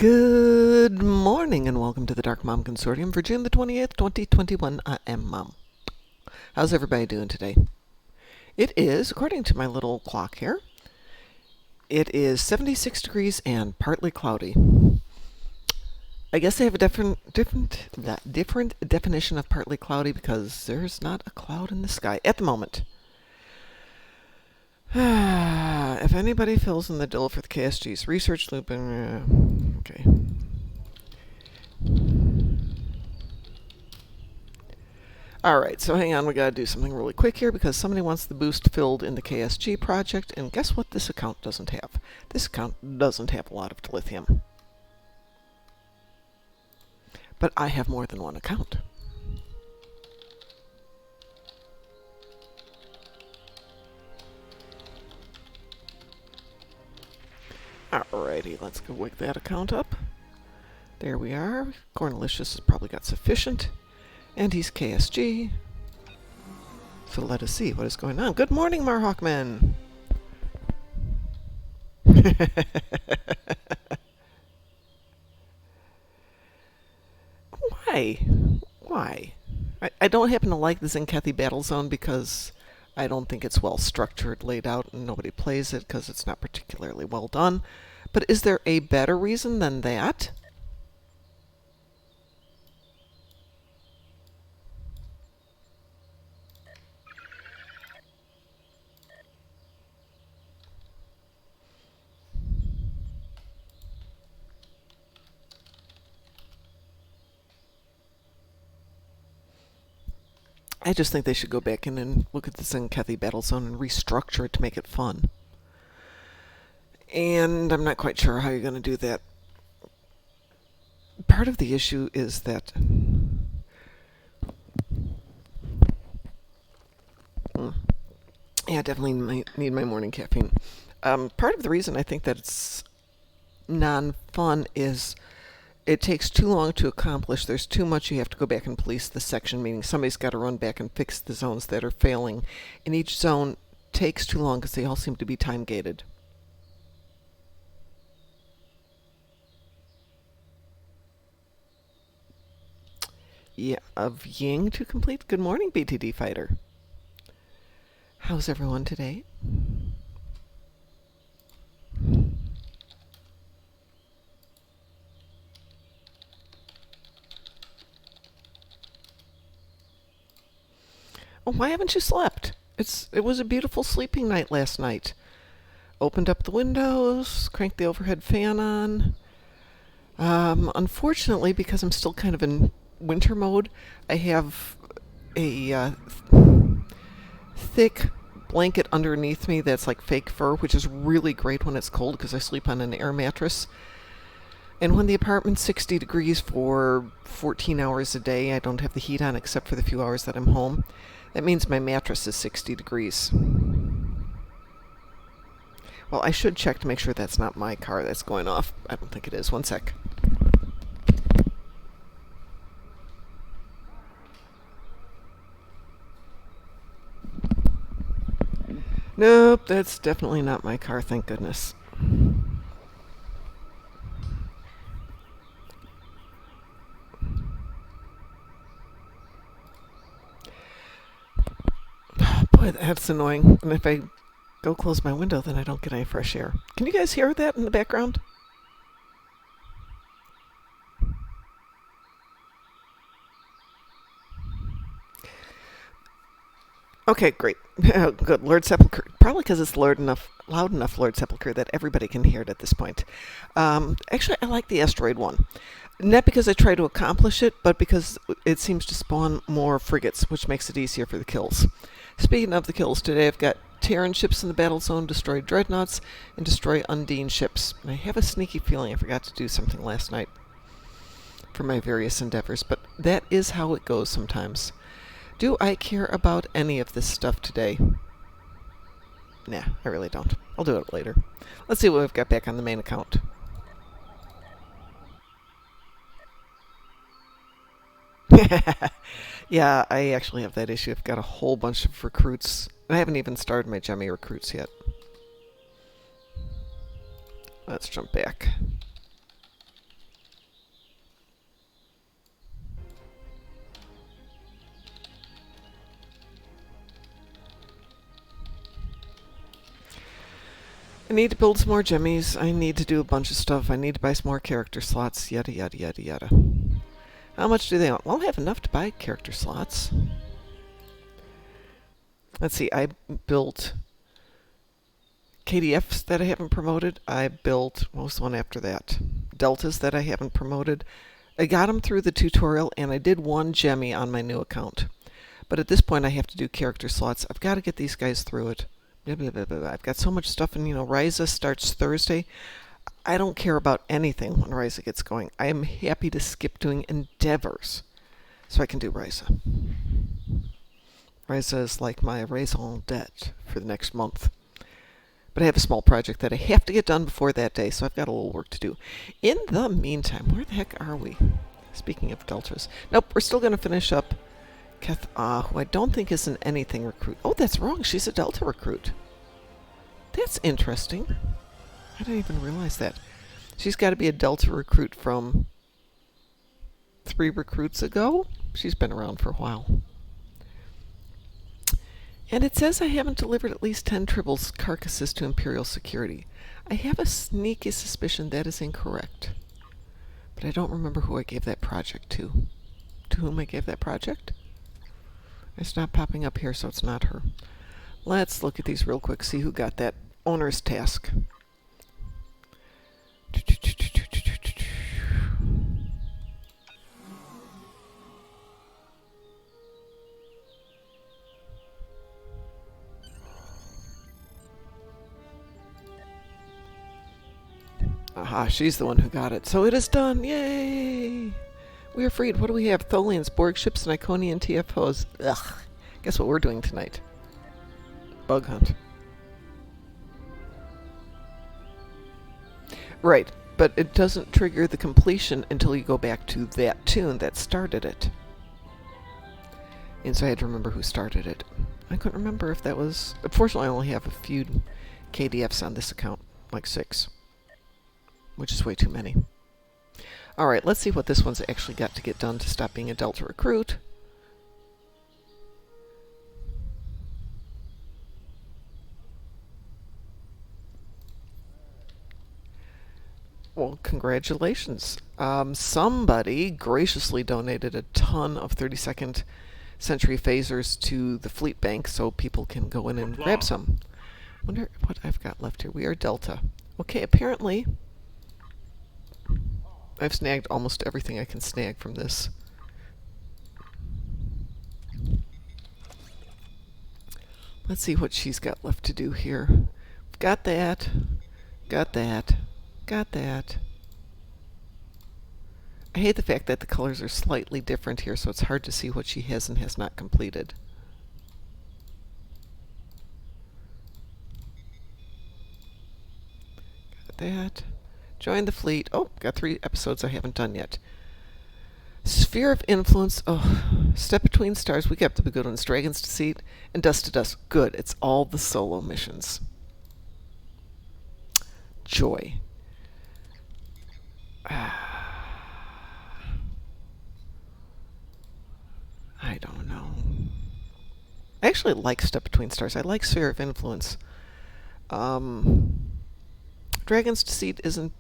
Good morning and welcome to the Darkmom Consortium for June the 28th, 2021. I am Mom. How's everybody doing today? It is, according to my little clock here, it is 76 degrees and partly cloudy. I guess they have a different definition of partly cloudy because there's not a cloud in the sky at the moment. If anybody fills in the dill for the KSG's research loop, okay. Alright, so hang on, we gotta do something really quick here because somebody wants the boost filled in the KSG project, and guess what this account doesn't have? This account doesn't have a lot of dilithium. But I have more than one account. Alrighty, let's go wake that account up. There we are. Cornelicious has probably got sufficient. And he's KSG. So let us see what is going on. Good morning, Marhawkman! Why? Why? I don't happen to like the Zenkethi Battle Zone because I don't think it's well structured, laid out, and nobody plays it because it's not particularly well done. But is there a better reason than that? I just think they should go back in and look at the Zenkethi Battle Zone and restructure it to make it fun. And I'm not quite sure how you're going to do that. Part of the issue is that yeah, I definitely need my morning caffeine. Part of the reason I think that it's non-fun is it takes too long to accomplish. There's too much you have to go back and police the section, meaning somebody's got to run back and fix the zones that are failing. And each zone takes too long because they all seem to be time-gated. Yeah, of Ying to complete. Good morning, BTD Fighter. How's everyone today? Oh, why haven't you slept? It was a beautiful sleeping night last night. Opened up the windows, cranked the overhead fan on. Unfortunately, because I'm still kind of in winter mode, I have a thick blanket underneath me that's like fake fur, which is really great when it's cold because I sleep on an air mattress. And when the apartment's 60 degrees for 14 hours a day, I don't have the heat on except for the few hours that I'm home. That means my mattress is 60 degrees. Well, I should check to make sure that's not my car that's going off. I don't think it is. One sec. Nope, that's definitely not my car, thank goodness. Boy, that's annoying. And if I go close my window, then I don't get any fresh air. Can you guys hear that in the background? Okay, great. Good. Lord Sepulchre. Probably because it's loud enough, Lord Sepulchre, that everybody can hear it at this point. Actually, I like the asteroid one. Not because I try to accomplish it, but because it seems to spawn more frigates, which makes it easier for the kills. Speaking of the kills, today I've got Terran ships in the battle zone, destroy dreadnoughts, and destroy Undine ships. And I have a sneaky feeling I forgot to do something last night for my various endeavors, but that is how it goes sometimes. Do I care about any of this stuff today? Nah, I really don't. I'll do it later. Let's see what we've got back on the main account. Yeah, I actually have that issue. I've got a whole bunch of recruits. I haven't even started my Gemmy recruits yet. Let's jump back. I need to build some more jimmies. I need to do a bunch of stuff. I need to buy some more character slots. Yada, yada, yada, yada. How much do they want? Well, I have enough to buy character slots. Let's see. I built KDFs that I haven't promoted. I built, what was the one after that? Deltas that I haven't promoted. I got them through the tutorial, and I did one Gemmy on my new account. But at this point, I have to do character slots. I've got to get these guys through it. Blah, blah, blah, blah. I've got so much stuff, and Ryza starts Thursday. I don't care about anything when Ryza gets going. I am happy to skip doing endeavors so I can do Ryza. Ryza is like my raison d'etre for the next month. But I have a small project that I have to get done before that day, so I've got a little work to do. In the meantime, where the heck are we? Speaking of deltas. Nope, we're still going to finish up Keth, who I don't think is an anything recruit. Oh, that's wrong. She's a delta recruit. That's interesting. I didn't even realize that. She's got to be a delta recruit from 3 recruits ago. She's been around for a while. And it says I haven't delivered at least 10 tribbles carcasses to Imperial Security. I have a sneaky suspicion that is incorrect. But I don't remember who I gave that project to. To whom I gave that project? It's not popping up here, so it's not her. Let's look at these real quick, see who got that owner's task. Aha, she's the one who got it. So it is done. Yay! We are freed. What do we have? Tholians, Borg ships, and Iconian TFOs. Ugh. Guess what we're doing tonight? Bug hunt. Right, but it doesn't trigger the completion until you go back to that tune that started it. And so I had to remember who started it. I couldn't remember if that was... Unfortunately, I only have a few KDFs on this account. Like 6. Which is way too many. Alright, let's see what this one's actually got to get done to stop being a Delta recruit. Well, congratulations. Somebody graciously donated a ton of 32nd century phasers to the fleet bank so people can go in and grab some. Wonder what I've got left here. We are Delta. Okay, apparently I've snagged almost everything I can snag from this. Let's see what she's got left to do here. Got that. Got that. Got that. I hate the fact that the colors are slightly different here, so it's hard to see what she has and has not completed. Got that. Join the fleet. Oh, got 3 episodes I haven't done yet. Sphere of Influence. Oh, Step Between Stars. We got the good ones. Dragon's Deceit and Dust to Dust. Good. It's all the solo missions. Joy. I don't know. I actually like Step Between Stars. I like Sphere of Influence. Dragon's Deceit isn't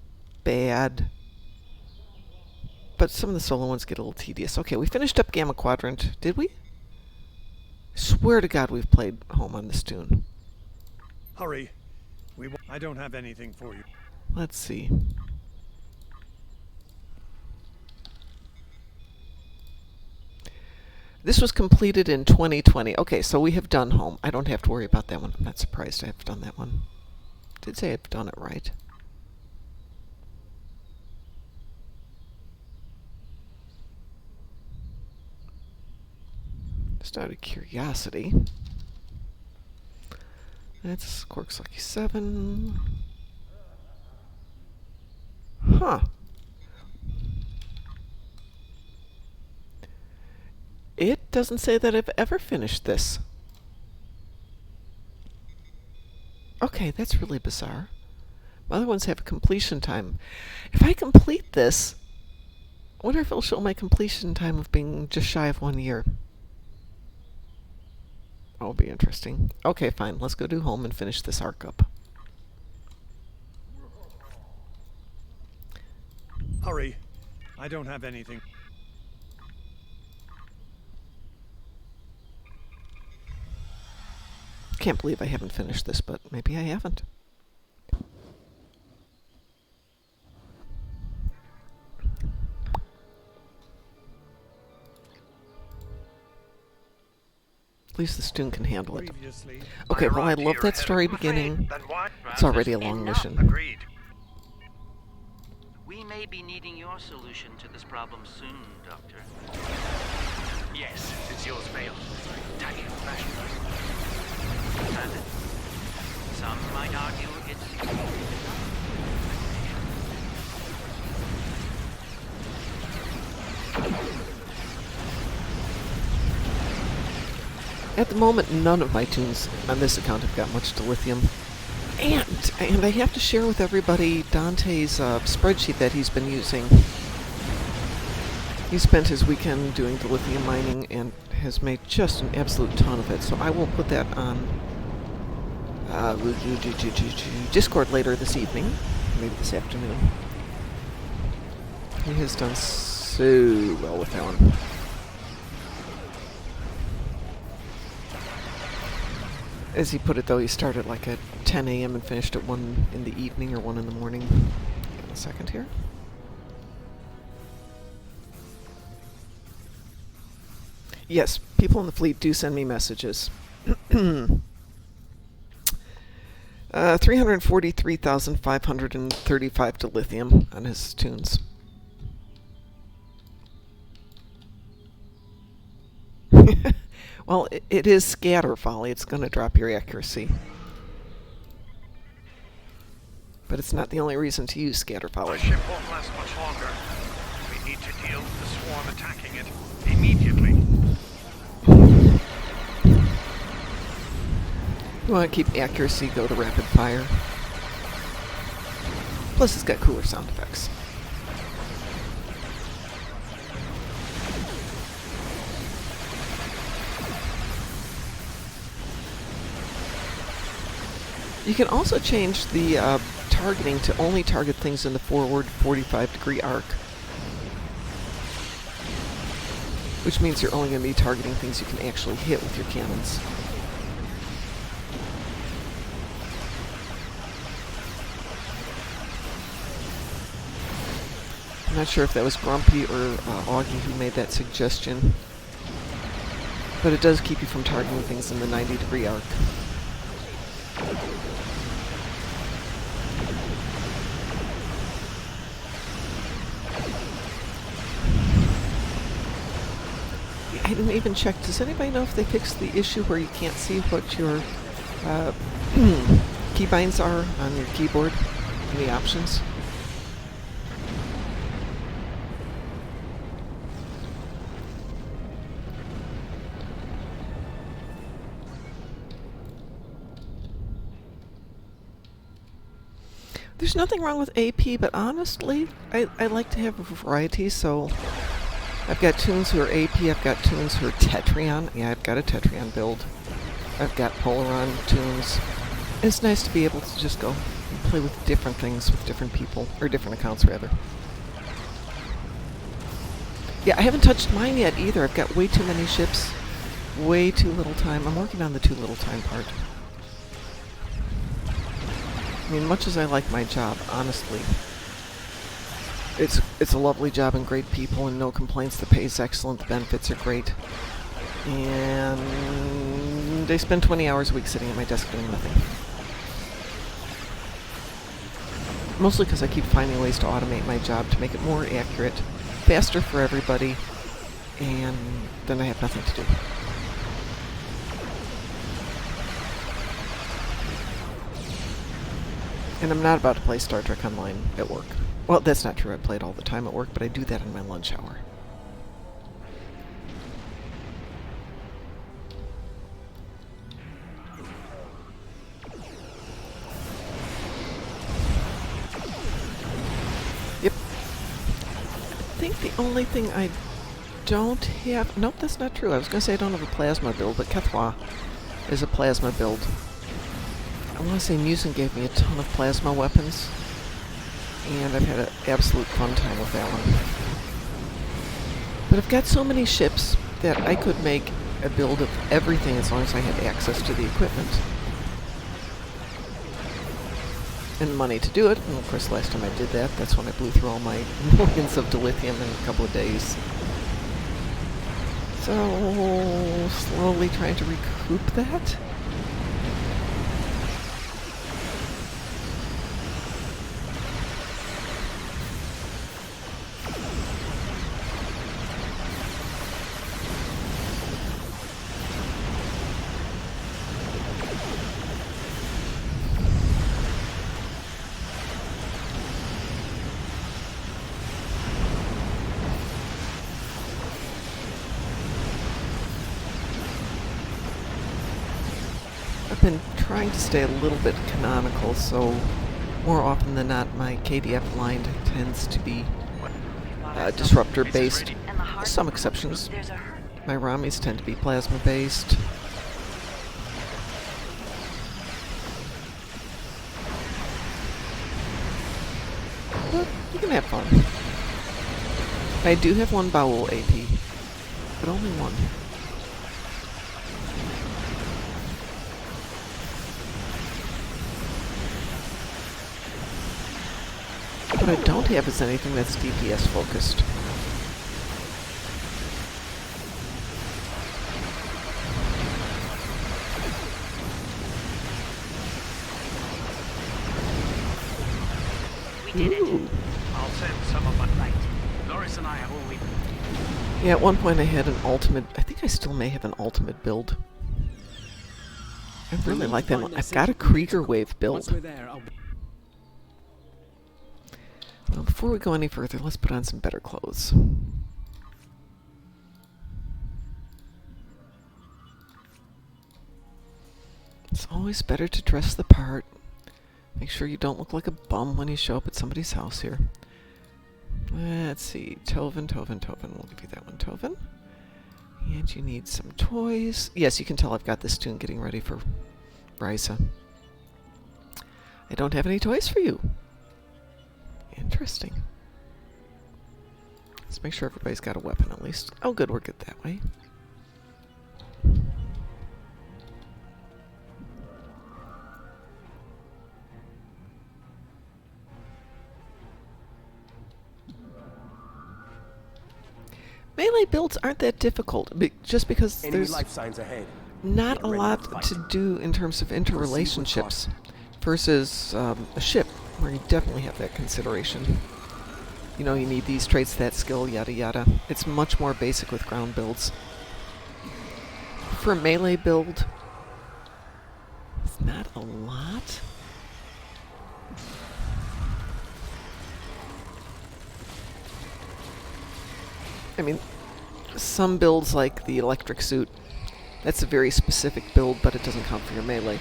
bad, but some of the solo ones get a little tedious. Okay, we finished up Gamma Quadrant. Did we? I swear to God we've played home on this tune. Hurry. I don't have anything for you. Let's see. This was completed in 2020. Okay, so we have done home. I don't have to worry about that one. I'm not surprised I have done that one. Did say I've done it right. Just out of curiosity. That's Quark's Lucky 7. Huh. It doesn't say that I've ever finished this. Okay, that's really bizarre. My other ones have a completion time. If I complete this, I wonder if it'll show my completion time of being just shy of 1 year. That'll be interesting. Okay, fine. Let's go do home and finish this arc up. Hurry. I don't have anything. Can't believe I haven't finished this, but maybe I haven't. At least the student can handle it. Previously, Okay, well, I love that story beginning. It's already a long mission. agreed. We may be needing your solution to this problem soon, Doctor. Yes, since yours failed. Tacky fashion. Some might argue it's... At the moment, none of my tunes on this account have got much dilithium. And I have to share with everybody Dante's spreadsheet that he's been using. He spent his weekend doing dilithium mining and has made just an absolute ton of it. So I will put that on Discord later this evening, maybe this afternoon. He has done so well with that one. As he put it, though, he started like at 10 a.m. and finished at 1 in the evening or 1 in the morning. Give me a second here. Yes, people in the fleet do send me messages. 343,535 dilithium on his tunes. Well, it is scatter volley. It's going to drop your accuracy. But it's not the only reason to use scatter Our volley. ship won't last much longer. We need to deal with the swarm attacking it immediately. You want to keep accuracy, go to rapid fire. Plus, it's got cooler sound effects. You can also change the targeting to only target things in the forward 45-degree arc. Which means you're only going to be targeting things you can actually hit with your cannons. I'm not sure if that was Grumpy or Augie who made that suggestion. But it does keep you from targeting things in the 90-degree arc. I didn't even check. Does anybody know if they fixed the issue where you can't see what your keybinds are on your keyboard in the options? There's nothing wrong with AP, but honestly, I like to have a variety, so I've got tunes who are AP, I've got tunes who are Tetrion. Yeah, I've got a Tetrion build. I've got Polaron tunes. It's nice to be able to just go and play with different things with different people, or different accounts, rather. Yeah, I haven't touched mine yet, either. I've got way too many ships, way too little time. I'm working on the too little time part. I mean, much as I like my job, honestly, it's a lovely job and great people and no complaints. The pay's excellent, the benefits are great. And I spend 20 hours a week sitting at my desk doing nothing. Mostly because I keep finding ways to automate my job to make it more accurate, faster for everybody, and then I have nothing to do. And I'm not about to play Star Trek Online at work. Well, that's not true. I play it all the time at work, but I do that in my lunch hour. Yep. I think the only thing I don't have... Nope, that's not true. I was going to say I don't have a plasma build, but Kethwa is a plasma build. I want to say Musin gave me a ton of plasma weapons. and I've had an absolute fun time with that one. But I've got so many ships that I could make a build of everything as long as I had access to the equipment. And money to do it. And of course, last time I did that, that's when I blew through all my millions of dilithium in a couple of days. So, slowly trying to recoup that. I've been trying to stay a little bit canonical, so more often than not my KDF line tends to be disruptor based. Some exceptions. My Ramis tend to be plasma based. But you can have fun. I do have one bowel AP, but only one. What I don't have is anything that's DPS focused. We did it. I'll send some of my... Right. Loris and I have all we... Yeah, at one point I had an ultimate... I think I still may have an ultimate build. I really like that one. I've got a Krieger Wave build. Well, before we go any further, let's put on some better clothes. It's always better to dress the part. Make sure you don't look like a bum when you show up at somebody's house here. Let's see. Tovin. We'll give you that one, Tovin. And you need some toys. Yes, you can tell I've got this tune getting ready for Risa. I don't have any toys for you. Interesting. Let's make sure everybody's got a weapon at least. Oh good, we're good that way. Melee builds aren't that difficult, just because Enemy there's life signs ahead. not a Get ready to lot fight. to do in terms of interrelationships versus a ship, where you definitely have that consideration. You know, you need these traits, that skill, yada yada. It's much more basic with ground builds. For a melee build, it's not a lot. I mean, some builds like the electric suit, that's a very specific build, but it doesn't count for your melee.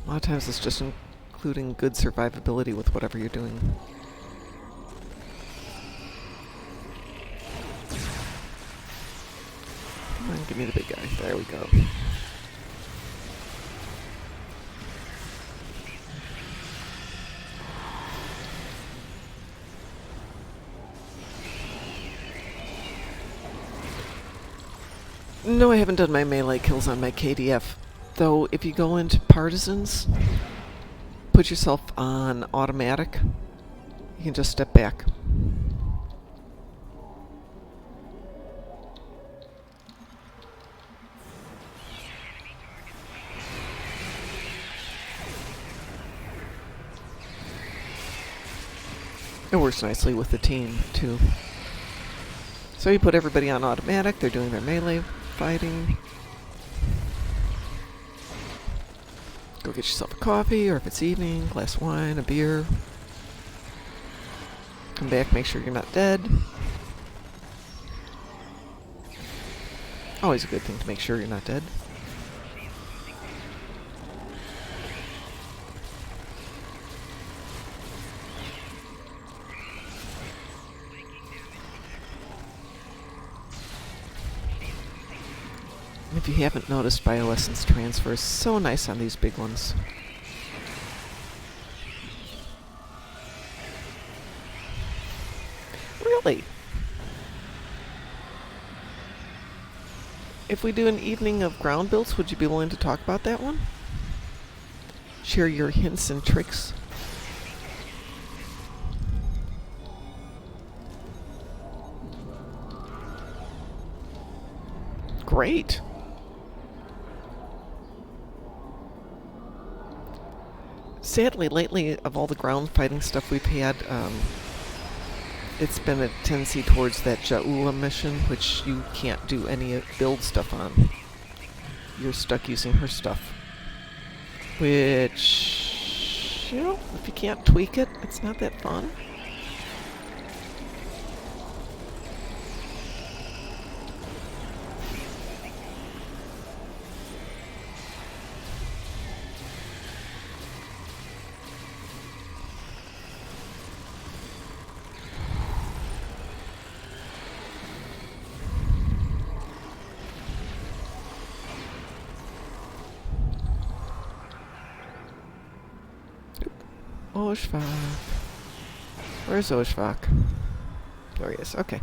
A lot of times it's just including good survivability with whatever you're doing. Come on, give me the big guy. There we go. No, I haven't done my melee kills on my KDF. Though, if you go into partisans, put yourself on automatic, you can just step back. It works nicely with the team, too. So you put everybody on automatic, they're doing their melee fighting. Go get yourself a coffee, or if it's evening, a glass of wine, a beer. Come back, make sure you're not dead. Always a good thing to make sure you're not dead. If you haven't noticed, Bioessence transfer is so nice on these big ones. Really? If we do an evening of ground builds, would you be willing to talk about that one? Share your hints and tricks? Great. Sadly, lately, of all the ground fighting stuff we've had, it's been a tendency towards that Jaula mission, which you can't do any build stuff on. You're stuck using her stuff. Which, you know, if you can't tweak it, it's not that fun. Oshvak. Where's Oshvak? There he is. Okay.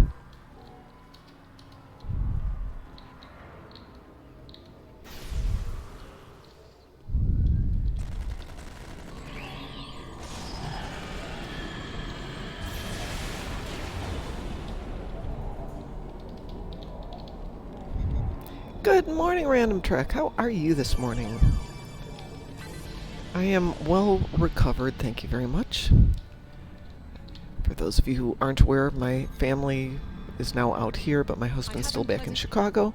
Good morning, Random Trek. How are you this morning? I am well recovered, thank you very much. For those of you who aren't aware, my family is now out here, but my husband's still back in Chicago.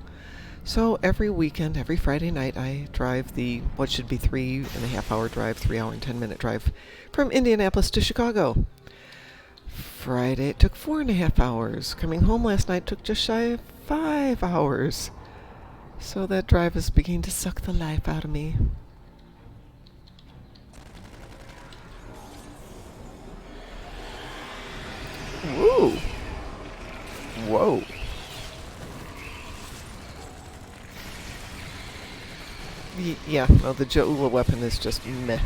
So every weekend, every Friday night, I drive the, what should be 3.5-hour drive, 3-hour and 10-minute drive from Indianapolis to Chicago. Friday, it took 4.5 hours. Coming home last night took just shy of 5 hours. So that drive is beginning to suck the life out of me. Woo! Whoa. Yeah, no, the Jaula weapon is just meh.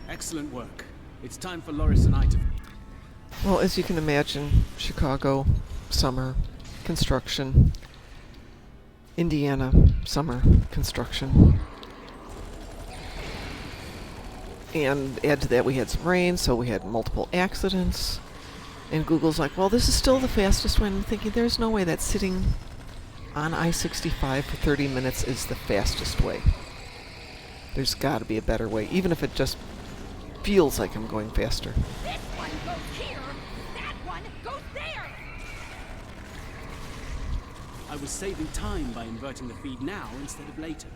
Excellent work. It's time for Loris and I to... Well, as you can imagine, Chicago, summer, construction. Indiana, summer, construction. And add to that, we had some rain, so we had multiple accidents. And Google's like, well, this is still the fastest way. And I'm thinking, there's no way that sitting on I-65 for 30 minutes is the fastest way. There's got to be a better way, even if it just feels like I'm going faster. This one goes here, that one goes there! I was saving time by inverting the feed now instead of later.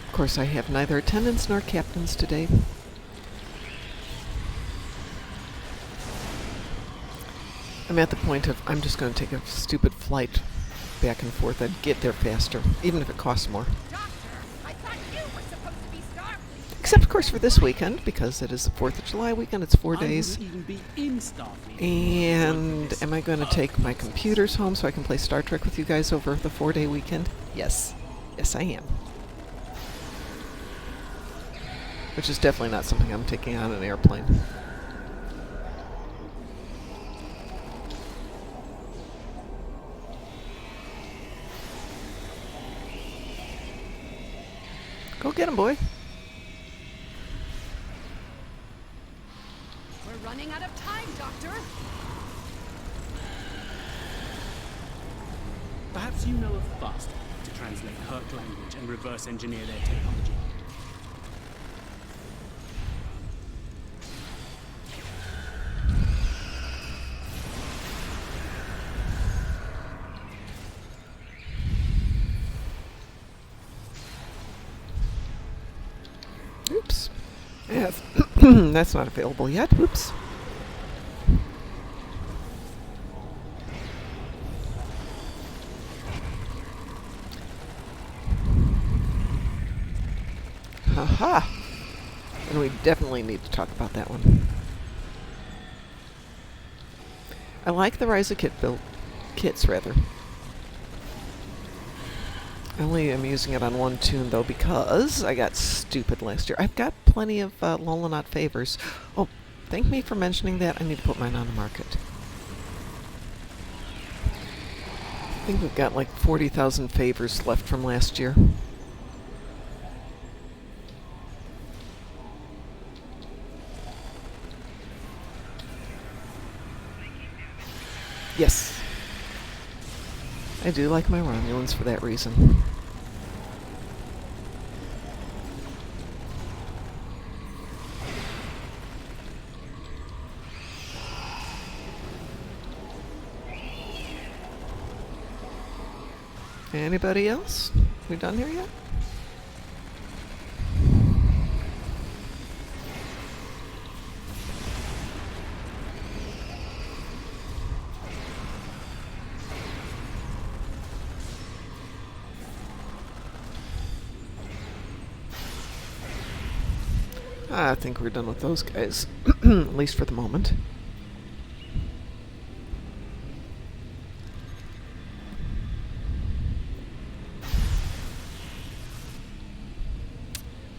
Of course, I have neither attendants nor captains today. I'm at the point of, I'm just going to take a stupid flight back and forth and get there faster, even if it costs more. Doctor, I thought you were supposed to be Starfleet. Except, of course, for this weekend, because it is the 4th of July weekend, it's 4 days. I wouldn't even be in Starfleet. And am I going to take my computers home so I can play Star Trek with you guys over the 4-day weekend? Yes. Yes, I am. Which is definitely not something I'm taking on an airplane. Go get him, boy. We're running out of time, Doctor. Perhaps you know of faster. translate Herc language and reverse engineer their technology. Oops. Yes. That's not available yet. Oops. Haha. And we definitely need to talk about that one. I like the Rise of kits rather. I only am using it on one tune though because I got stupid last year. I've got plenty of Lolanot favors. Oh, thank me for mentioning that. I need to put mine on the market. I think we've got like 40,000 favors left from last year. Yes. I do like my Romulans for that reason. Anybody else? We done here yet? I think we're done with those guys, at least for the moment.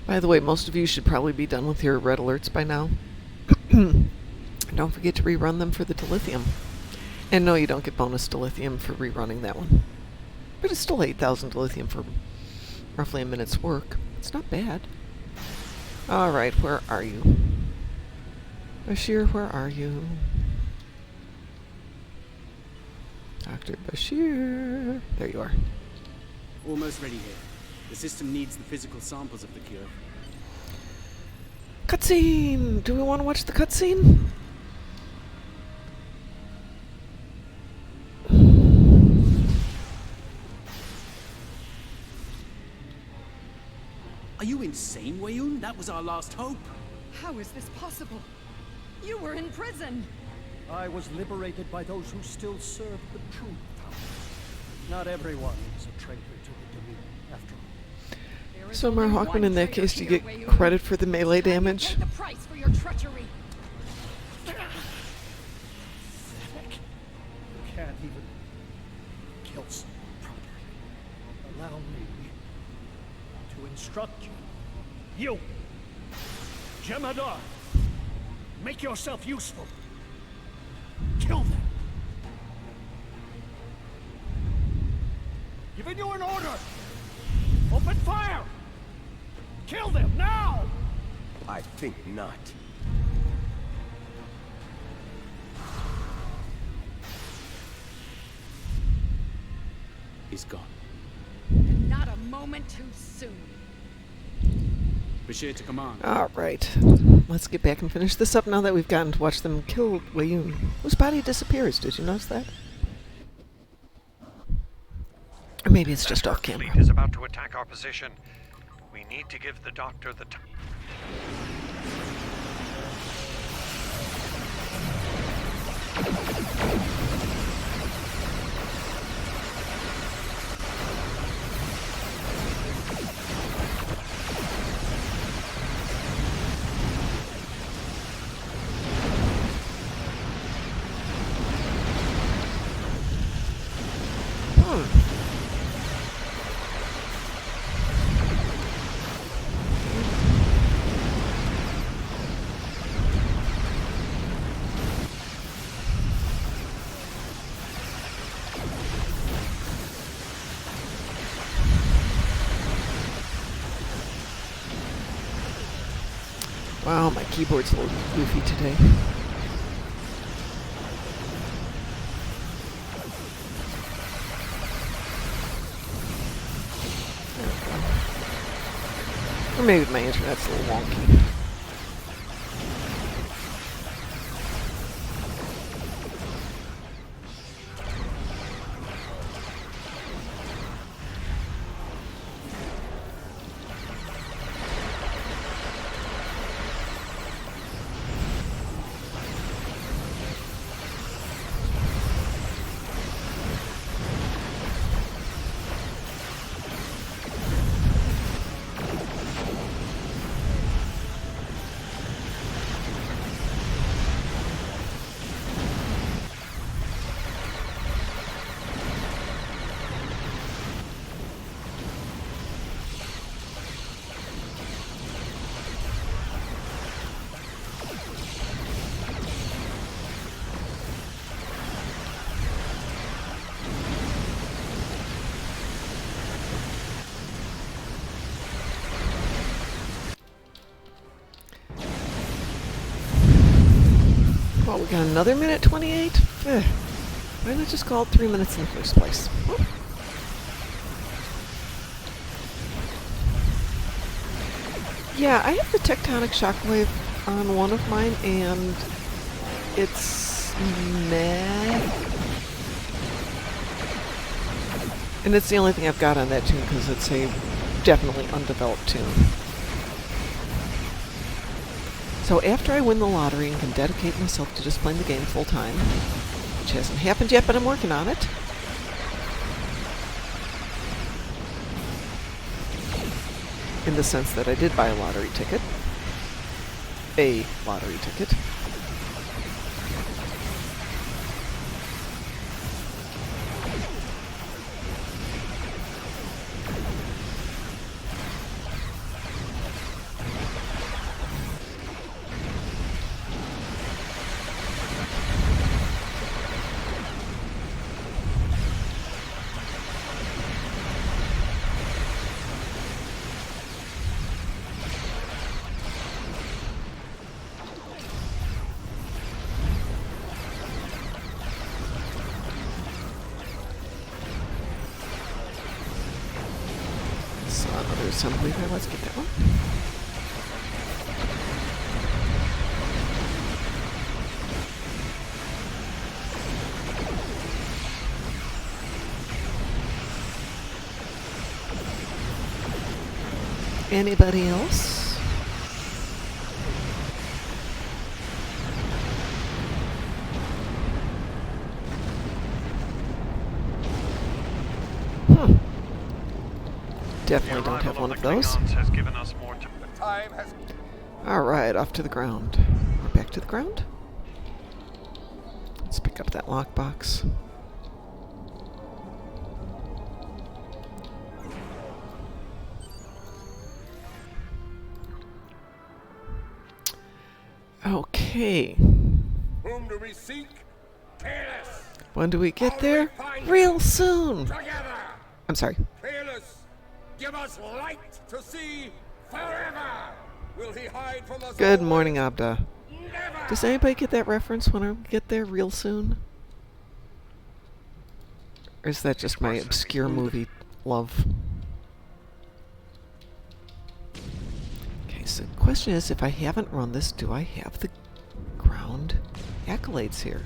By the way, most of you should probably be done with your red alerts by now. Don't forget to rerun them for the Dilithium. And no, you don't get bonus Dilithium for rerunning that one. But it's still 8,000 Dilithium for roughly a minute's work. It's not bad. Alright, where are you? Bashir, where are you? Dr. Bashir. There you are. Almost ready here. The system needs the physical samples of the cure. Cutscene! Do we want to watch the cutscene? Are you insane, Wayun? That was our last hope. How is this possible? You were in prison. I was liberated by those who still serve the truth. Not everyone is a traitor to the Dominion, after all. There is So, only Marhawkman, one in that traitor case, do you here, get Wayun. credit for the melee And you damage? pay the price for your treachery. You can't even kill someone properly. Allow me to instruct you. You! Jemadar! Make yourself useful. Kill them! Giving you an order! Open fire! Kill them, now! I think not. He's gone. And not a moment too soon. Bashir to command. Alright. Let's get back and finish this up now that we've gotten to watch them kill Wayun, whose body disappears. Did you notice that? Or maybe it's just off camera. Fleet is about to attack our position. We need to give the doctor the time. Wow, my keyboard's a little goofy today. Or maybe my internet's a little wonky. Well, we got another minute 28? Why not just call it 3 minutes in the first place? Well, yeah, I have the tectonic shockwave on one of mine, and it's meh. And it's the only thing I've got on that tune because it's a definitely undeveloped tune. So after I win the lottery and can dedicate myself to just playing the game full time, which hasn't happened yet, but I'm working on it. In the sense that I did buy a lottery ticket. A lottery ticket. Another assembly there. Let's get that one. Anybody else? Definitely don't have one of those. Alright, off to the ground. Or back to the ground? Let's pick up that lockbox. Okay. Whom do we seek? Careless. When do we get there? Real soon! Together. I'm sorry. Careless. Give us light to see forever. Will he hide from us? Good always? morning, Abda. Never. Does anybody get that reference when I get there real soon? Or is that just my obscure movie love? Okay, so the question is, if I haven't run this, do I have the ground accolades here?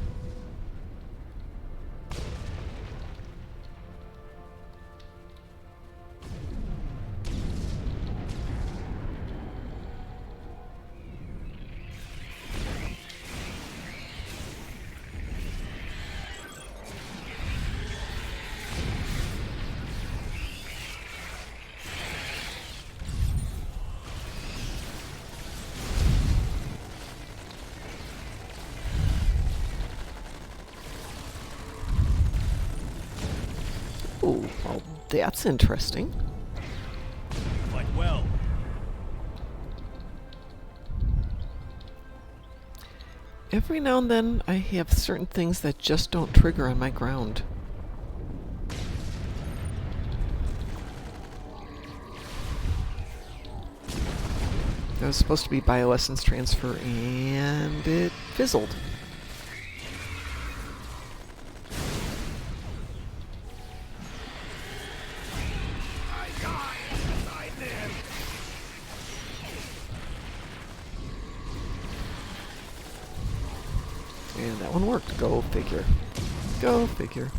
Ooh, well, that's interesting. Quite well. Every now and then, I have certain things that just don't trigger on my ground. That was supposed to be bioessence transfer, and it fizzled. And that one worked. Go figure. Go figure.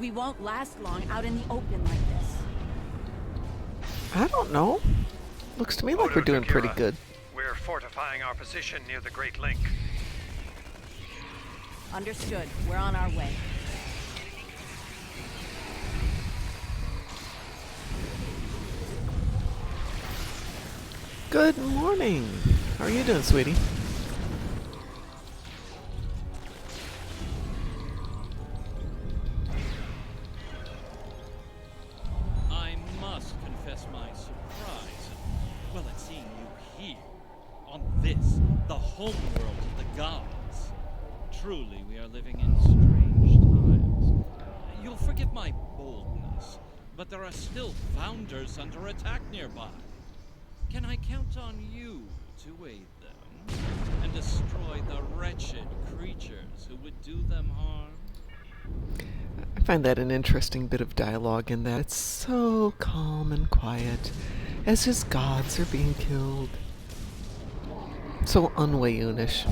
We won't last long out in the open like this. I don't know. Looks to me like we're doing pretty good. We're fortifying our position near the Great Link. Understood. We're on our way. Good morning. How are you doing, sweetie? I must confess my surprise, well, at seeing you here, on this, the homeworld of the gods. Truly, we are living in strange times. You'll forgive my boldness, but there are still founders under attack nearby. Can I count on you to aid them and destroy the wretched creatures who would do them harm? I find that an interesting bit of dialogue in that it's so calm and quiet as his gods are being killed. So unwayunish.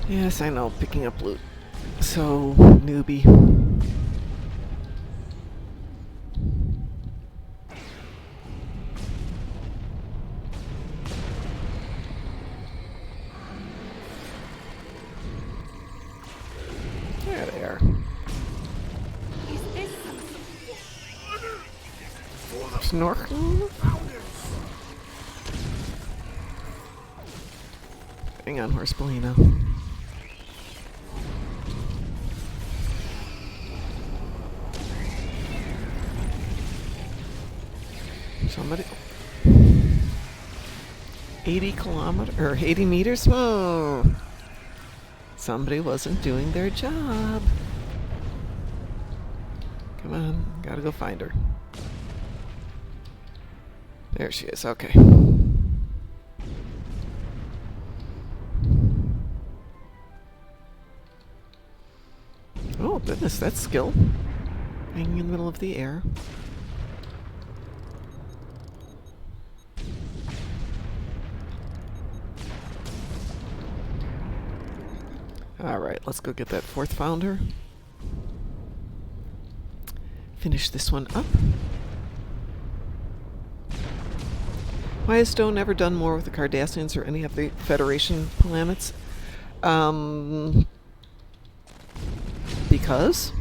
Yes, I know, picking up loot. So, newbie. There they are. Is this Snorkel? Hang on, Horspelina. Somebody 80 or 80 meters? Whoa! Somebody wasn't doing their job. Come on, gotta go find her. There she is, okay. Oh goodness, that's skill. Hanging in the middle of the air. Alright, let's go get that fourth founder. Finish this one up. Why has Stowe never done more with the Cardassians or any of the Federation planets? Because?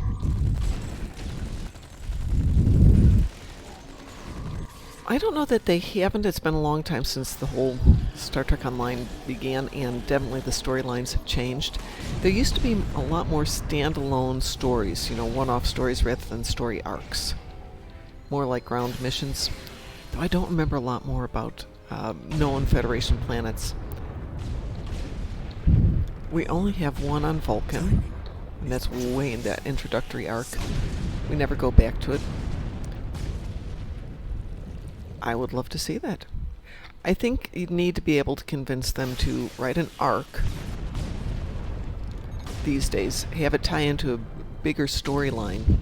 I don't know that they haven't. It's been a long time since the whole Star Trek Online began, and definitely the storylines have changed. There used to be a lot more standalone stories, you know, one-off stories rather than story arcs. More like ground missions. Though I don't remember a lot more about known Federation planets. We only have one on Vulcan, and that's way in that introductory arc. We never go back to it. I would love to see that. I think you'd need to be able to convince them to write an arc these days, have it tie into a bigger storyline.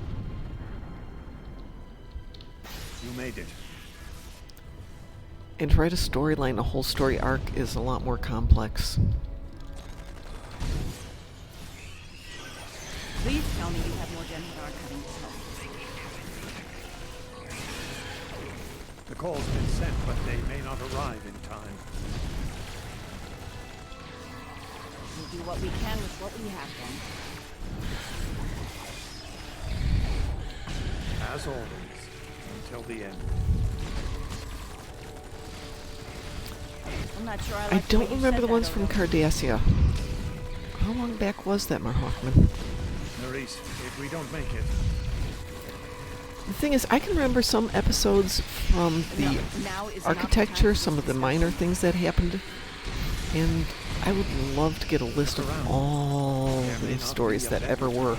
You made it. And to write a storyline, a whole story arc, is a lot more complex. Please tell me you have more Denhadar cutting to The call's been sent, but they may not arrive in time. We'll do what we can with what we have then. As always, until the end. I'm not sure I I like don't way you remember said the ones that, from Odo. Cardassia. How long back was that, Marhoffman? Maurice, if we don't make it, The thing is, I can remember some episodes from the Now is not the architecture, time some for of the this minor discussion. things that happened, and I would love to get a list of all the stories that ever were.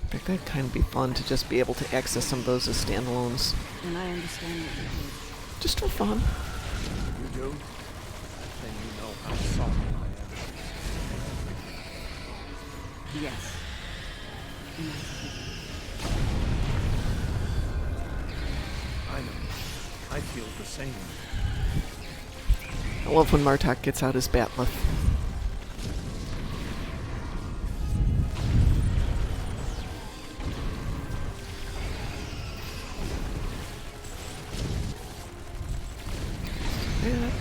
In fact, that'd kind of be fun to just be able to access some of those as standalones, And I understand what you did. just for fun. you do, then you know how sorry I am. Yes. And I forgive you. I know. I feel the same. I love when Martok gets out his batleth. That.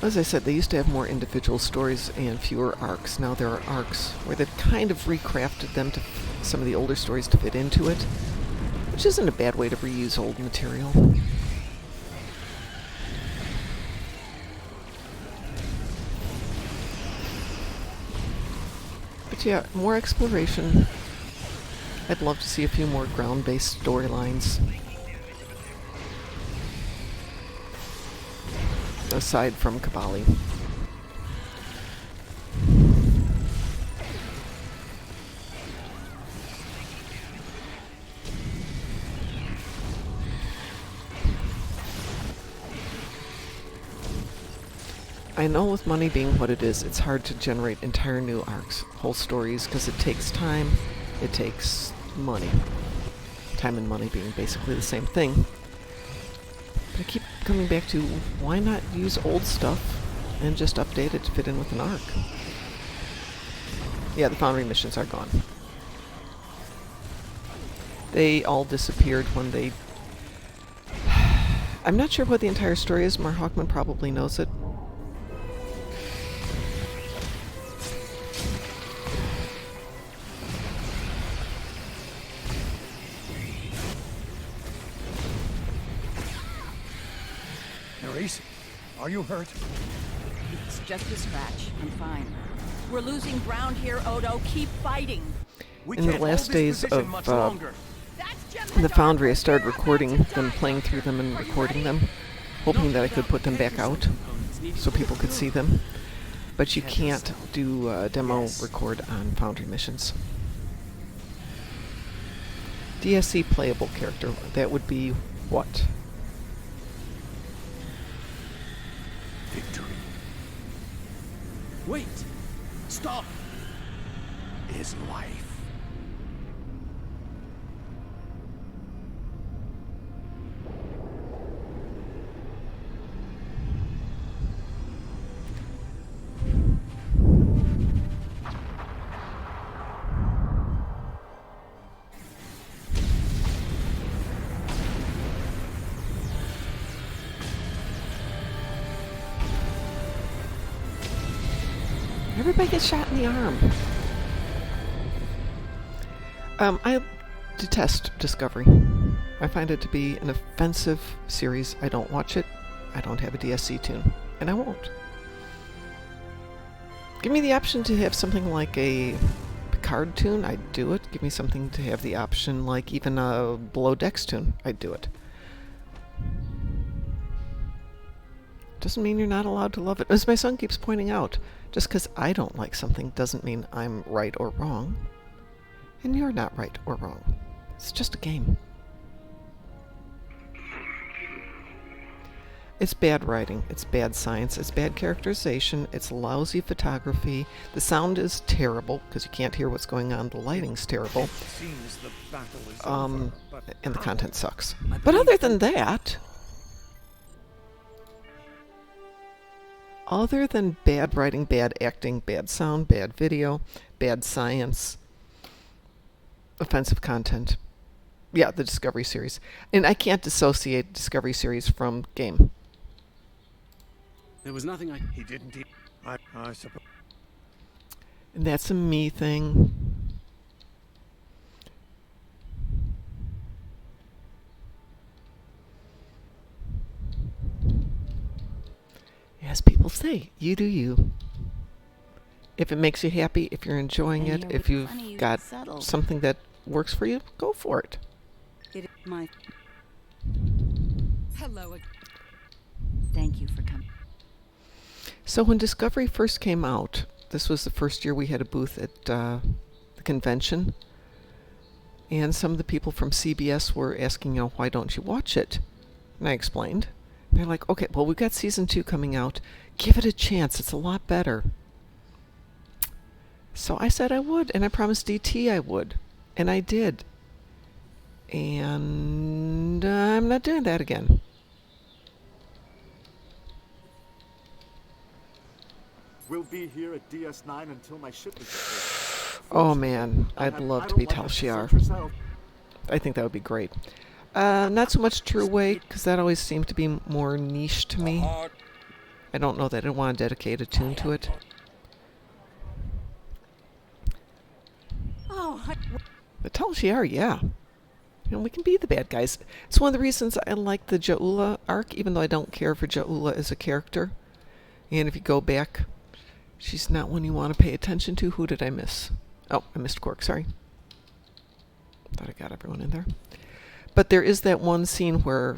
As I said, they used to have more individual stories and fewer arcs. Now there are arcs where they've kind of recrafted them to some of the older stories to fit into it, which isn't a bad way to reuse old material. But yeah, more exploration. I'd love to see a few more ground-based storylines. Aside from Kabali. I know with money being what it is, it's hard to generate entire new arcs, whole stories, because it takes time, it takes money. Time and money being basically the same thing. But I keep coming back to, why not use old stuff and just update it to fit in with an arc? Yeah, the Foundry missions are gone. They all disappeared when they... I'm not sure what the entire story is. Mar Hawkman probably knows it. Maurice, are you hurt? It's just a scratch. I'm fine. We're losing ground here, Odo. Keep fighting. We In the can't last hold this days position of much longer. the Foundry, I started recording them, playing through them and recording them, hoping that I could put them back out so people could see them. But you can't do demo record on Foundry missions. DSC playable character, that would be what? Victory Wait! Stop! is life. Everybody gets shot in the arm. I detest Discovery. I find it to be an offensive series. I don't watch it. I don't have a DSC tune. And I won't. Give me the option to have something like a Picard tune, I'd do it. Give me something to have the option like even a Below Decks tune, I'd do it. Doesn't mean you're not allowed to love it. As my son keeps pointing out, just because I don't like something doesn't mean I'm right or wrong. And you're not right or wrong. It's just a game. It's bad writing, it's bad science, it's bad characterization, it's lousy photography. The sound is terrible because you can't hear what's going on. The lighting's terrible. Seems the battle is over, but And the content sucks. But other than that, other than bad writing, bad acting, bad sound, bad video, bad science, offensive content, yeah, the Discovery series. And I can't dissociate Discovery series from game. There was nothing I... he didn't. I suppose. And that's a me thing. As people say, you do you. If it makes you happy, if you're enjoying it, if you've got something that works for you, go for it. Hello. Thank you for coming. So when Discovery first came out, this was the first year we had a booth at the convention, and some of the people from CBS were asking, why don't you watch it? And I explained. They're like, okay, well, we've got season 2 coming out. Give it a chance. It's a lot better. So I said I would, and I promised DT I would, and I did. And I'm not doing that again. We'll be here at DS9 until my ship is repaired. Oh man, I'd love to be Tal Shiar. I think that would be great. Not so much True Way, because that always seemed to be more niche to me. I don't know that I want to dedicate a tune to it. But Tal Shiar, yeah. We can be the bad guys. It's one of the reasons I like the Ja'ula arc, even though I don't care for Ja'ula as a character. And if you go back, she's not one you want to pay attention to. Who did I miss? Oh, I missed Quark, sorry. Thought I got everyone in there. But there is that one scene where,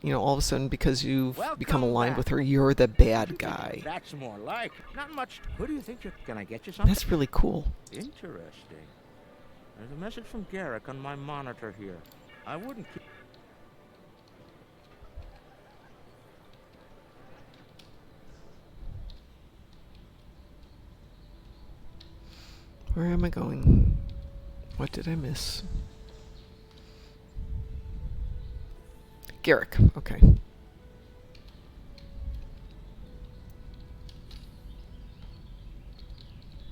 all of a sudden, because you've become aligned with her, you're the bad guy. That's more like. Not much. Who do you think you're... Can I get you something? That's really cool. Interesting. There's a message from Garrick on my monitor here. I wouldn't keep... Where am I going? What did I miss? Garrick, okay.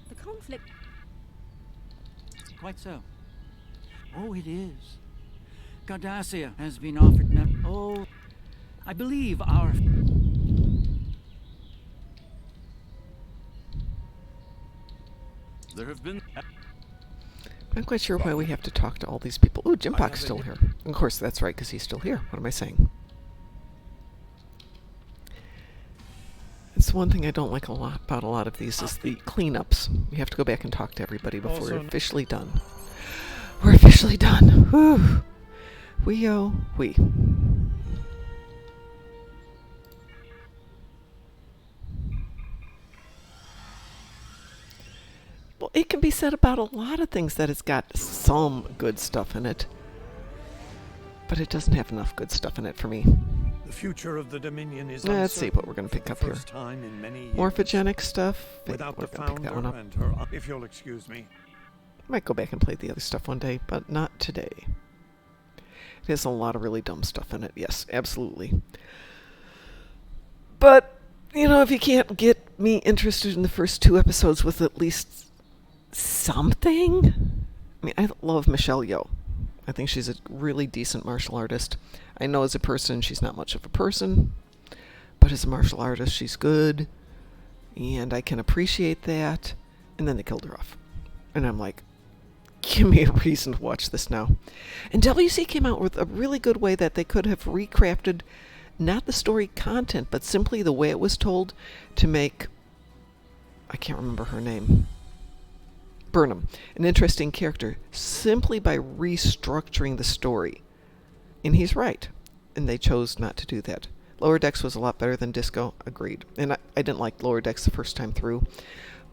The conflict. Quite so. Oh, it is. Cardassia has been offered I believe our... There have been... I'm not quite sure why we have to talk to all these people. Ooh, Jim Pock's still here. Of course, that's right, because he's still here. What am I saying? It's one thing I don't like about a lot of these is the cleanups. We have to go back and talk to everybody before we're officially done. We're officially done. Whew. We. Well, it can be said about a lot of things that it's got some good stuff in it. But it doesn't have enough good stuff in it for me. The future of the Dominion is Let's see what we're going to pick up here. time in many years. Morphogenic stuff. Without We're the gonna pick that one founder up. and her... If you'll excuse me. Might go back and play the other stuff one day, but not today. It has a lot of really dumb stuff in it. Yes, absolutely. But, if you can't get me interested in the first 2 episodes with at least something... I mean, I love Michelle Yeoh. I think she's a really decent martial artist. I know as a person, she's not much of a person. But as a martial artist, she's good. And I can appreciate that. And then they killed her off. And I'm like... Give me a reason to watch this now. And WC came out with a really good way that they could have recrafted not the story content, but simply the way it was told to make, I can't remember her name, Burnham, an interesting character, simply by restructuring the story. And he's right. And they chose not to do that. Lower Decks was a lot better than Disco. Agreed. And I didn't like Lower Decks the first time through.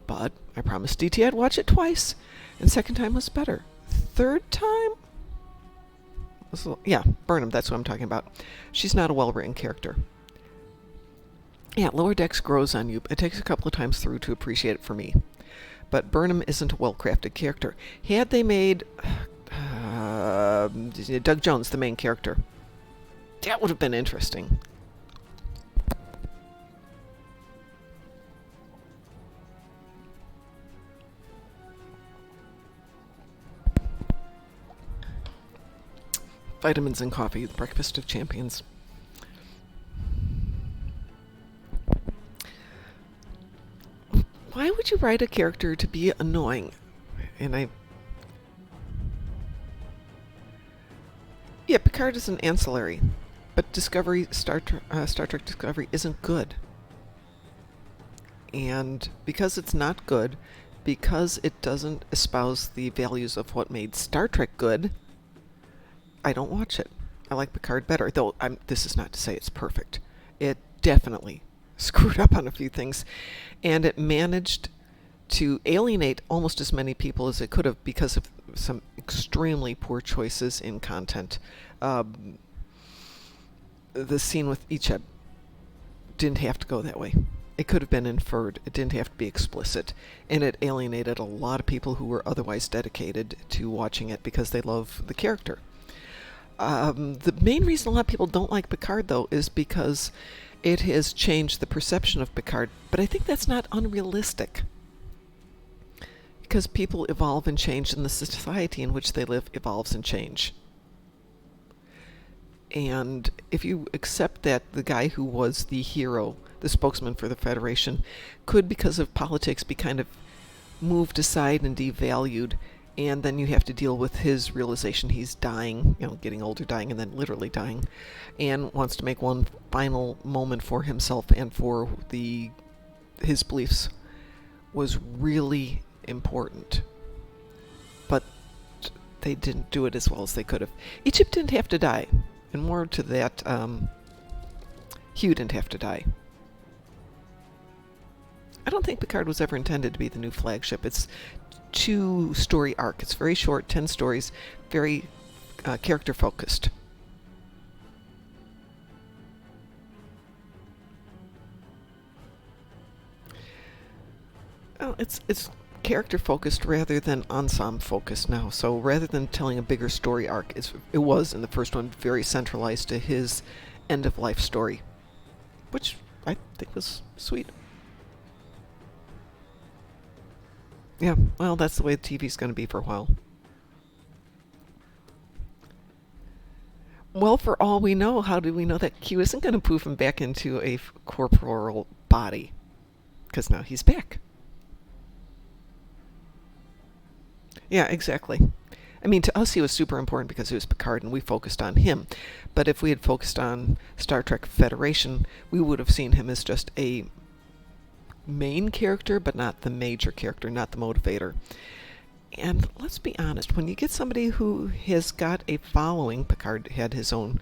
But I promised DT I'd watch it twice. And second time was better. Third time? Yeah, Burnham, that's what I'm talking about. She's not a well-written character. Yeah, Lower Decks grows on you. It takes a couple of times through to appreciate it for me. But Burnham isn't a well-crafted character. Had they made Doug Jones the main character, that would have been interesting. Vitamins and coffee, the breakfast of champions. Why would you write a character to be annoying? Yeah, Picard is an ancillary, but Star Trek Discovery isn't good. And because it's not good, because it doesn't espouse the values of what made Star Trek good, I don't watch it. I like Picard better, though this is not to say it's perfect. It definitely screwed up on a few things, and it managed to alienate almost as many people as it could have because of some extremely poor choices in content. The scene with Icheb didn't have to go that way. It could have been inferred. It didn't have to be explicit. And it alienated a lot of people who were otherwise dedicated to watching it because they love the character. The main reason a lot of people don't like Picard, though, is because it has changed the perception of Picard. But I think that's not unrealistic. Because people evolve and change, and the society in which they live evolves and change. And if you accept that the guy who was the hero, the spokesman for the Federation, could, because of politics, be kind of moved aside and devalued, and then you have to deal with his realization he's dying, getting older, dying, and then literally dying, and wants to make one final moment for himself and for his beliefs, was really important. But they didn't do it as well as they could have. Egypt didn't have to die. And more to that, Hugh didn't have to die. I don't think Picard was ever intended to be the new flagship. It's 2-story arc. It's very short, 10 stories, very character focused. Well, it's character focused rather than ensemble focused now. So rather than telling a bigger story arc, it was in the first one very centralized to his end of life story, which I think was sweet. Yeah, well, that's the way the TV's going to be for a while. Well, for all we know, how do we know that Q isn't going to poof him back into a corporeal body? Because now he's back. Yeah, exactly. I mean, to us he was super important because he was Picard and we focused on him. But if we had focused on Star Trek Federation, we would have seen him as just a main character, but not the major character, not the motivator. And let's be honest, when you get somebody who has got a following, Picard had his own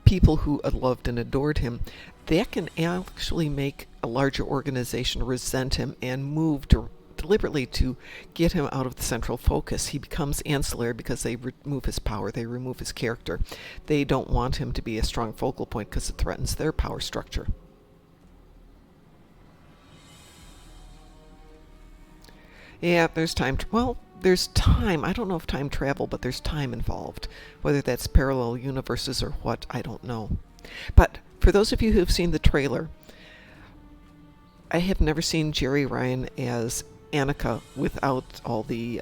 people who loved and adored him, that can actually make a larger organization resent him and move deliberately to get him out of the central focus. He becomes ancillary because they remove his power, they remove his character. They don't want him to be a strong focal point because it threatens their power structure. Yeah, there's time. There's time. I don't know if time travel, but there's time involved. Whether that's parallel universes or what, I don't know. But for those of you who have seen the trailer, I have never seen Jerry Ryan as Annika without all the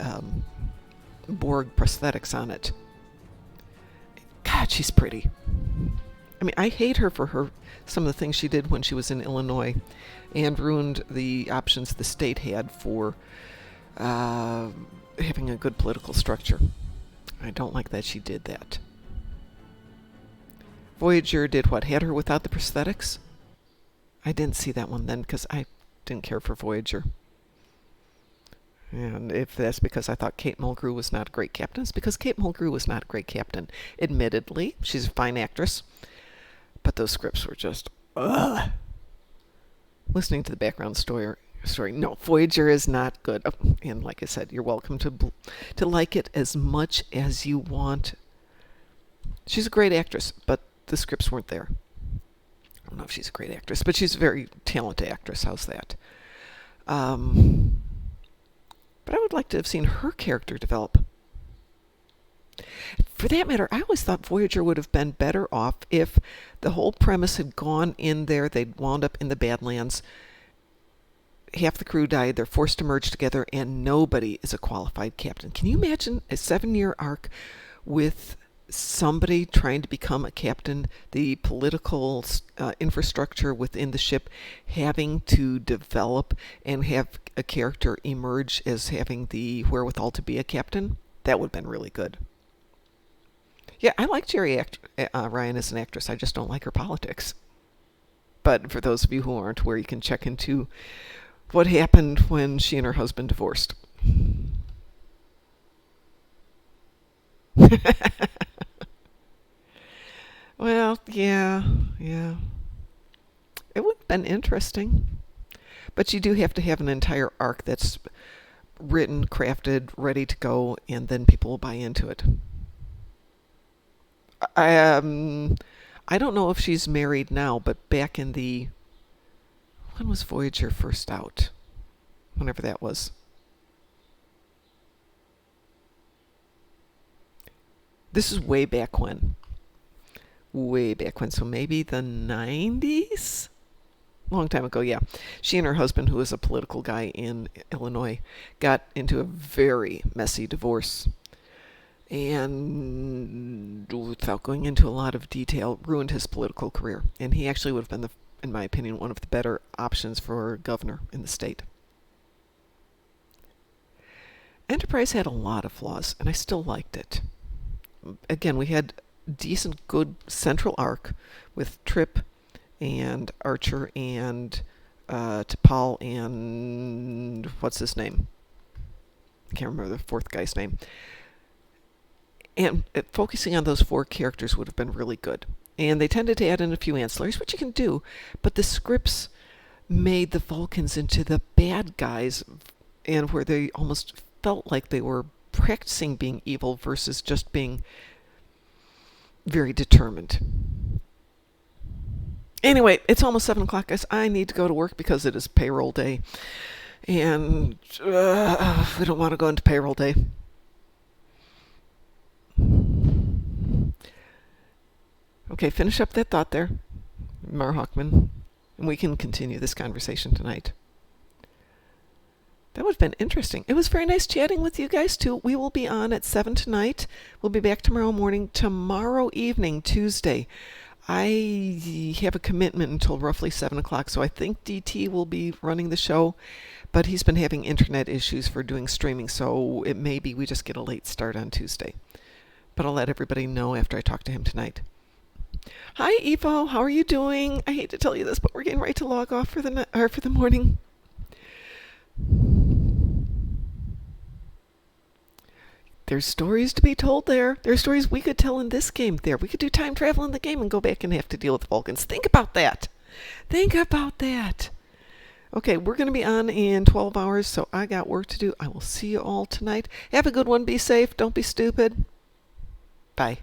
Borg prosthetics on it. God, she's pretty. I mean, I hate her for some of the things she did when she was in Illinois and ruined the options the state had for having a good political structure. I don't like that she did that. Voyager did what? Had her without the prosthetics? I didn't see that one then because I didn't care for Voyager. And if that's because I thought Kate Mulgrew was not a great captain, it's because Kate Mulgrew was not a great captain. Admittedly, she's a fine actress, but but those scripts were just, ugh. Listening to the background story. No, Voyager is not good. Oh, and like I said, you're welcome to like it as much as you want. She's a great actress, but the scripts weren't there. I don't know if she's a great actress, but she's a very talented actress. How's that? But I would like to have seen her character develop. For that matter, I always thought Voyager would have been better off if the whole premise had gone in there. They'd wound up in the Badlands. Half the crew died. They're forced to merge together, and nobody is a qualified captain. Can you imagine a 7-year arc with somebody trying to become a captain, the political infrastructure within the ship having to develop and have a character emerge as having the wherewithal to be a captain? That would have been really good. Yeah, I like Jerry Ryan as an actress. I just don't like her politics. But for those of you who aren't aware, you can check into what happened when she and her husband divorced. Well, yeah. It would have been interesting. But you do have to have an entire arc that's written, crafted, ready to go, and then people will buy into it. I don't know if she's married now, but back in the... When was Voyager first out? Whenever that was. This is way back when. So maybe the 90s? Long time ago, yeah. She and her husband, who was a political guy in Illinois, got into a very messy divorce. And without going into a lot of detail, ruined his political career. And he actually would have been, in my opinion, one of the better options for governor in the state. Enterprise had a lot of flaws, and I still liked it. Again, we had decent, good central arc with Trip and Archer and T'Pol and what's his name? I can't remember the fourth guy's name. And focusing on those 4 characters would have been really good. And they tended to add in a few ancillaries, which you can do, but the scripts made the Vulcans into the bad guys, and where they almost felt like they were practicing being evil versus just being very determined. Anyway, it's almost 7 o'clock, guys. I need to go to work because it is payroll day. And we don't want to go into payroll day. Okay, finish up that thought there, Mar Hockman, and we can continue this conversation tonight. That would have been interesting. It was very nice chatting with you guys, too. We will be on at 7 tonight. We'll be back tomorrow morning. Tomorrow evening, Tuesday, I have a commitment until roughly 7 o'clock, so I think DT will be running the show, but he's been having internet issues for doing streaming, so it may be we just get a late start on Tuesday. But I'll let everybody know after I talk to him tonight. Hi, Evo. How are you doing? I hate to tell you this, but we're getting ready to log off for the morning. There's stories to be told there. There's stories we could tell in this game there. We could do time travel in the game and go back and have to deal with the Vulcans. Think about that. Okay, we're going to be on in 12 hours, so I got work to do. I will see you all tonight. Have a good one. Be safe. Don't be stupid. Bye.